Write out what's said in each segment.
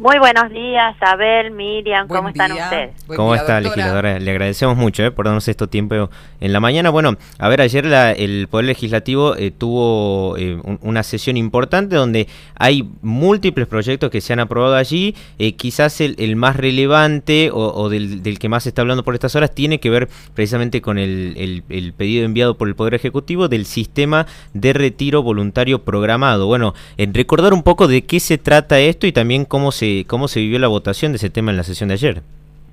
Muy buenos días, Abel, Miriam, ¿cómo están ustedes? ¿Cómo está, legisladora? Le agradecemos mucho por darnos este tiempo en la mañana. Bueno, a ver, ayer el Poder Legislativo tuvo una sesión importante donde hay múltiples proyectos que se han aprobado allí. Quizás el más relevante o del que más se está hablando por estas horas tiene que ver precisamente con el pedido enviado por el Poder Ejecutivo del sistema de retiro voluntario programado. Bueno, recordar un poco de qué se trata esto y también cómo se vivió la votación de ese tema en la sesión de ayer.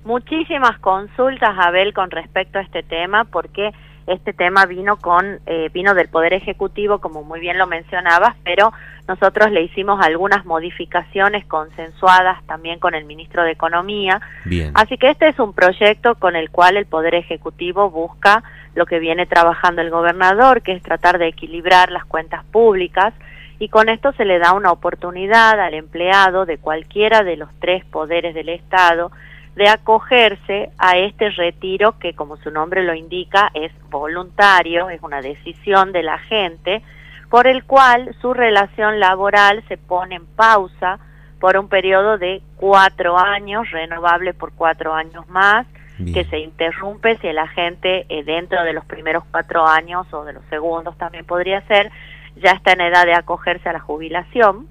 Muchísimas consultas, Abel, con respecto a este tema, porque este tema vino del Poder Ejecutivo, como muy bien lo mencionabas, pero nosotros le hicimos algunas modificaciones consensuadas también con el Ministro de Economía. Bien. Así que este es un proyecto con el cual el Poder Ejecutivo busca lo que viene trabajando el gobernador, que es tratar de equilibrar las cuentas públicas, y con esto se le da una oportunidad al empleado de cualquiera de los tres poderes del Estado de acogerse a este retiro que, como su nombre lo indica, es voluntario, es una decisión de la gente, por el cual su relación laboral se pone en pausa por un periodo de 4 años, renovable por 4 años más. Bien. Que se interrumpe si el agente dentro de los primeros 4 años o de los segundos también podría ser, ya está en edad de acogerse a la jubilación.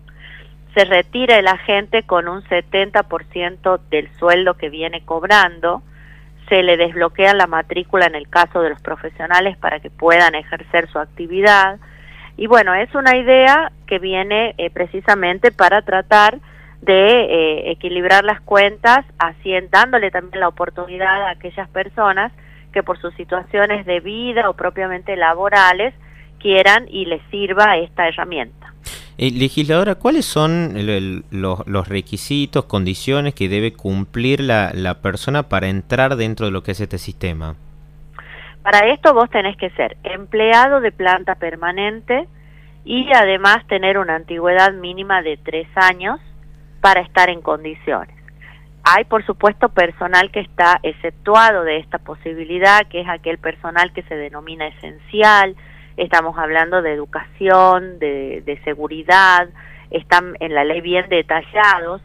Se retira el agente con un 70% del sueldo que viene cobrando, se le desbloquea la matrícula en el caso de los profesionales para que puedan ejercer su actividad, y bueno, es una idea que viene precisamente para tratar de equilibrar las cuentas, así dándole también la oportunidad a aquellas personas que por sus situaciones de vida o propiamente laborales quieran y les sirva esta herramienta. Legisladora, ¿cuáles son los requisitos, condiciones que debe cumplir la persona para entrar dentro de lo que es este sistema? Para esto vos tenés que ser empleado de planta permanente y además tener una antigüedad mínima de 3 años para estar en condiciones. Hay, por supuesto, personal que está exceptuado de esta posibilidad, que es aquel personal que se denomina esencial. Estamos hablando de educación, de seguridad, están en la ley bien detallados.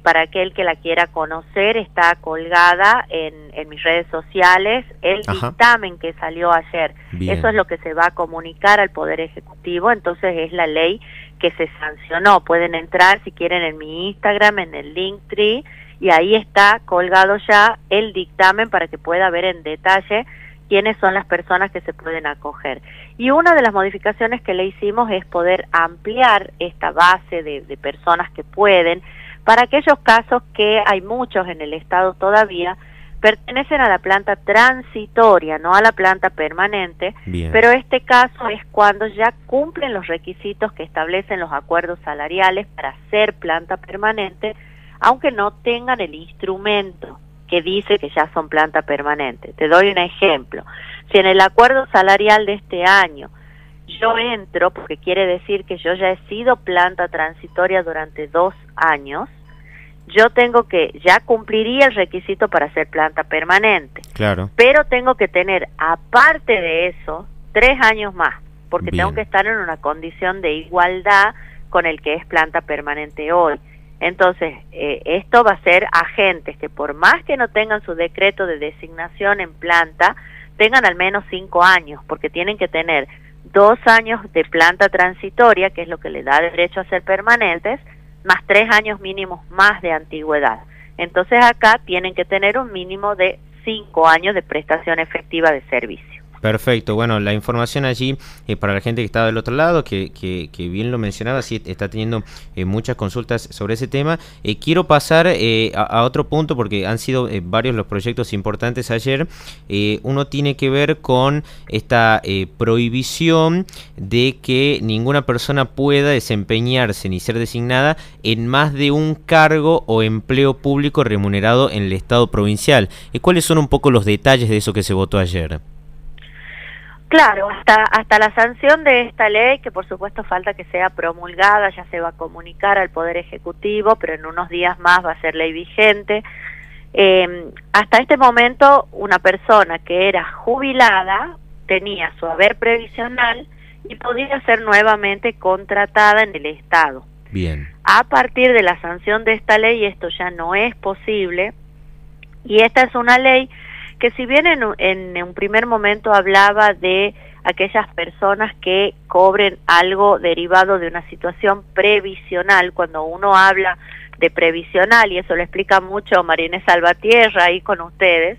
Para aquel que la quiera conocer, está colgada en mis redes sociales el dictamen que salió ayer. Bien. Eso es lo que se va a comunicar al Poder Ejecutivo, entonces es la ley que se sancionó. Pueden entrar si quieren en mi Instagram, en el Linktree, y ahí está colgado ya el dictamen para que pueda ver en detalle quiénes son las personas que se pueden acoger. Y una de las modificaciones que le hicimos es poder ampliar esta base de personas que pueden, para aquellos casos que hay muchos en el Estado todavía, pertenecen a la planta transitoria, no a la planta permanente. Bien. Pero este caso es cuando ya cumplen los requisitos que establecen los acuerdos salariales para ser planta permanente, aunque no tengan el instrumento que dice que ya son planta permanente. Te doy un ejemplo. Si en el acuerdo salarial de este año yo entro, porque quiere decir que yo ya he sido planta transitoria durante 2 años, yo ya cumpliría el requisito para ser planta permanente. Claro. Pero tengo que tener, aparte de eso, 3 años más, porque Bien. Tengo que estar en una condición de igualdad con el que es planta permanente hoy. Entonces, esto va a ser agentes que por más que no tengan su decreto de designación en planta, tengan al menos 5 años, porque tienen que tener 2 años de planta transitoria, que es lo que le da derecho a ser permanentes, más 3 años mínimos más de antigüedad. Entonces acá tienen que tener un mínimo de 5 años de prestación efectiva de servicio. Perfecto, bueno, la información allí para la gente que está del otro lado, que bien lo mencionaba, sí está teniendo muchas consultas sobre ese tema. Quiero pasar a otro punto porque han sido varios los proyectos importantes ayer. Uno tiene que ver con esta prohibición de que ninguna persona pueda desempeñarse ni ser designada en más de un cargo o empleo público remunerado en el Estado provincial. ¿Cuáles son un poco los detalles de eso que se votó ayer? Claro, hasta la sanción de esta ley, que por supuesto falta que sea promulgada, ya se va a comunicar al Poder Ejecutivo, pero en unos días más va a ser ley vigente. Hasta este momento, una persona que era jubilada tenía su haber previsional y podía ser nuevamente contratada en el Estado. Bien. A partir de la sanción de esta ley esto ya no es posible, y esta es una ley que, si bien en un primer momento hablaba de aquellas personas que cobren algo derivado de una situación previsional, cuando uno habla de previsional, y eso lo explica mucho María Inés Salvatierra ahí con ustedes,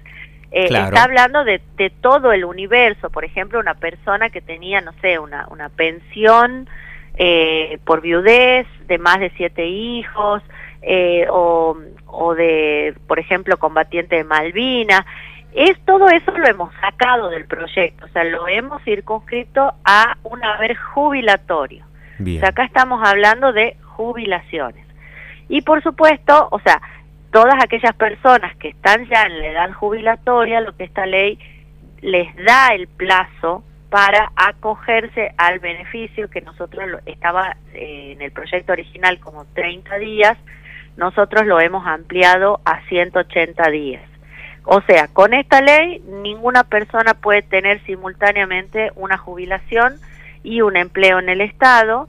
Claro. Está hablando de todo el universo. Por ejemplo, una persona que tenía, no sé, una pensión por viudez de más de 7 hijos, o de, por ejemplo, combatiente de Malvinas. Todo eso lo hemos sacado del proyecto, o sea, lo hemos circunscrito a un haber jubilatorio. Bien. O sea, acá estamos hablando de jubilaciones. Y por supuesto, o sea, todas aquellas personas que están ya en la edad jubilatoria, lo que esta ley les da el plazo para acogerse al beneficio, que nosotros estaba en el proyecto original como 30 días, nosotros lo hemos ampliado a 180 días. O sea, con esta ley ninguna persona puede tener simultáneamente una jubilación y un empleo en el Estado.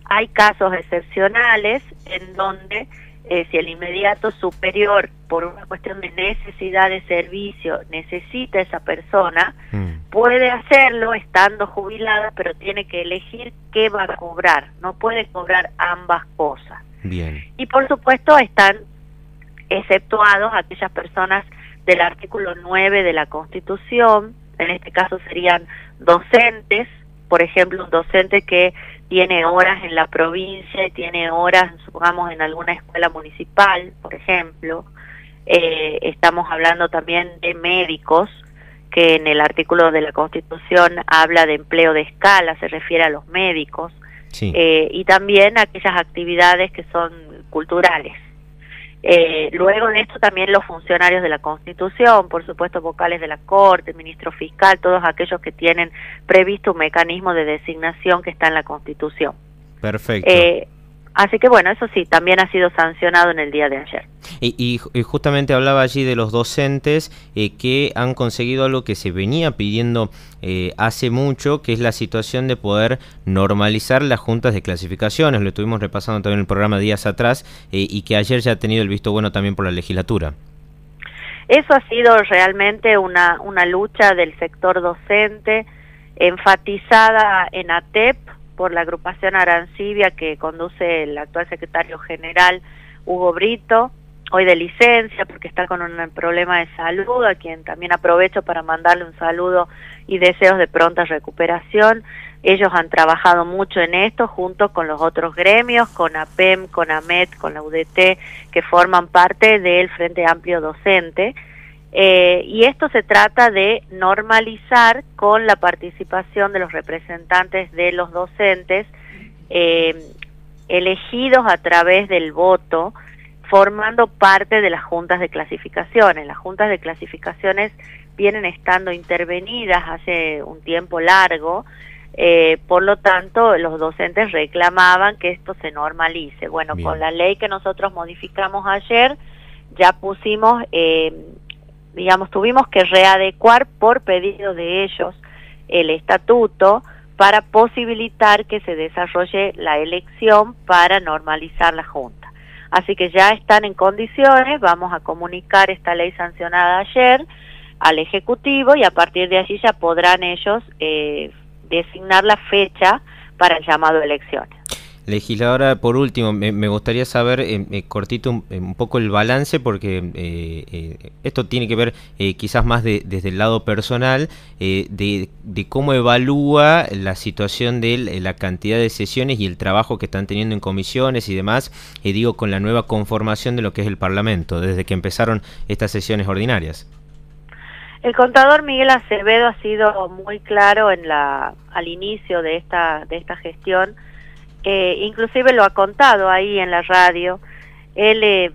Hay casos excepcionales en donde si el inmediato superior, por una cuestión de necesidad de servicio, necesita esa persona, puede hacerlo estando jubilada, pero tiene que elegir qué va a cobrar, no puede cobrar ambas cosas. Bien. Y por supuesto están exceptuados aquellas personas del artículo 9 de la Constitución, en este caso serían docentes, por ejemplo, un docente que tiene horas en la provincia y tiene horas, supongamos, en alguna escuela municipal, por ejemplo. Estamos hablando también de médicos, que en el artículo de la Constitución habla de empleo de escala, se refiere a los médicos, Sí. Y también aquellas actividades que son culturales. Luego de esto también los funcionarios de la Constitución, por supuesto vocales de la Corte, ministro fiscal, todos aquellos que tienen previsto un mecanismo de designación que está en la Constitución. Perfecto. Así que bueno, eso sí, también ha sido sancionado en el día de ayer. Y justamente hablaba allí de los docentes que han conseguido algo que se venía pidiendo hace mucho, que es la situación de poder normalizar las juntas de clasificaciones. Lo estuvimos repasando también en el programa días atrás, y que ayer ya ha tenido el visto bueno también por la legislatura. Eso ha sido realmente una lucha del sector docente, enfatizada en ATEP, por la agrupación Arancibia que conduce el actual secretario general Hugo Brito, hoy de licencia porque está con un problema de salud, a quien también aprovecho para mandarle un saludo y deseos de pronta recuperación. Ellos han trabajado mucho en esto junto con los otros gremios, con APEM, con AMET, con la UDT, que forman parte del Frente Amplio Docente. Y esto se trata de normalizar con la participación de los representantes de los docentes, elegidos a través del voto, formando parte de las juntas de clasificaciones. Las juntas de clasificaciones vienen estando intervenidas hace un tiempo largo, por lo tanto los docentes reclamaban que esto se normalice. Bueno, Bien. Con la ley que nosotros modificamos ayer, ya pusimos... digamos, tuvimos que readecuar por pedido de ellos el estatuto para posibilitar que se desarrolle la elección para normalizar la Junta. Así que ya están en condiciones, vamos a comunicar esta ley sancionada ayer al Ejecutivo y a partir de allí ya podrán ellos designar la fecha para el llamado a elecciones. Legisladora, por último, me gustaría saber, cortito, un poco el balance, porque esto tiene que ver quizás más desde el lado personal, de cómo evalúa la situación de la cantidad de sesiones y el trabajo que están teniendo en comisiones y demás, digo, con la nueva conformación de lo que es el Parlamento, desde que empezaron estas sesiones ordinarias. El contador Miguel Acevedo ha sido muy claro al inicio de esta gestión. Inclusive lo ha contado ahí en la radio. Él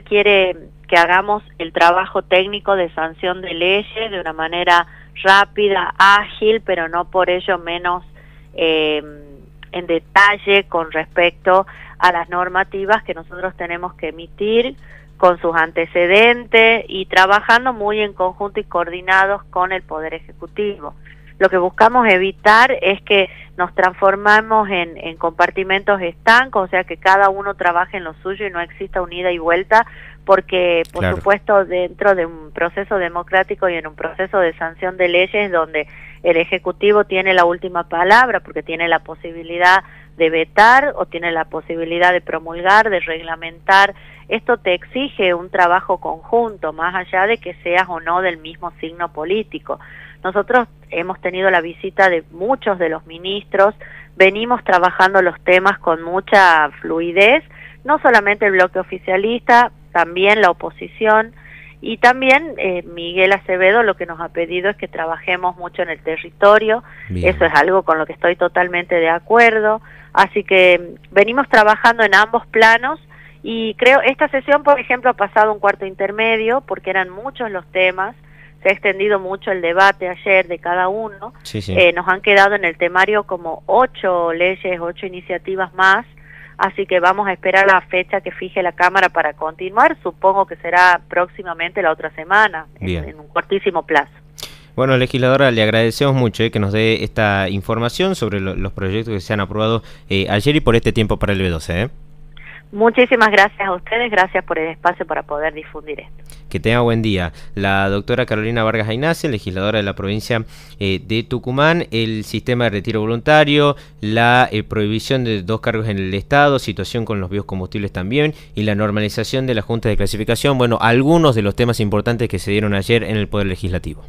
quiere que hagamos el trabajo técnico de sanción de leyes de una manera rápida, ágil, pero no por ello menos en detalle con respecto a las normativas que nosotros tenemos que emitir, con sus antecedentes y trabajando muy en conjunto y coordinados con el Poder Ejecutivo. Lo que buscamos evitar es que nos transformamos en compartimentos estancos, o sea, que cada uno trabaje en lo suyo y no exista un ida y vuelta, porque, por Claro. supuesto, dentro de un proceso democrático y en un proceso de sanción de leyes donde el Ejecutivo tiene la última palabra, porque tiene la posibilidad de vetar o tiene la posibilidad de promulgar, de reglamentar, esto te exige un trabajo conjunto, más allá de que seas o no del mismo signo político. Nosotros hemos tenido la visita de muchos de los ministros, venimos trabajando los temas con mucha fluidez, no solamente el bloque oficialista, también la oposición, y también Miguel Acevedo lo que nos ha pedido es que trabajemos mucho en el territorio. Bien. Eso es algo con lo que estoy totalmente de acuerdo, así que venimos trabajando en ambos planos. Y creo, esta sesión, por ejemplo, ha pasado un cuarto intermedio, porque eran muchos los temas, se ha extendido mucho el debate ayer de cada uno, Sí, sí. nos han quedado en el temario como 8 leyes, 8 iniciativas más, así que vamos a esperar la fecha que fije la Cámara para continuar, supongo que será próximamente la otra semana, en un cortísimo plazo. Bueno, legisladora, le agradecemos mucho que nos dé esta información sobre los proyectos que se han aprobado ayer y por este tiempo para el B12. Muchísimas gracias a ustedes, gracias por el espacio para poder difundir esto. Que tenga buen día. La doctora Carolina Vargas Aynace, legisladora de la provincia de Tucumán, el sistema de retiro voluntario, la prohibición de 2 cargos en el Estado, situación con los biocombustibles también y la normalización de la Junta de Clasificación. Bueno, algunos de los temas importantes que se dieron ayer en el Poder Legislativo.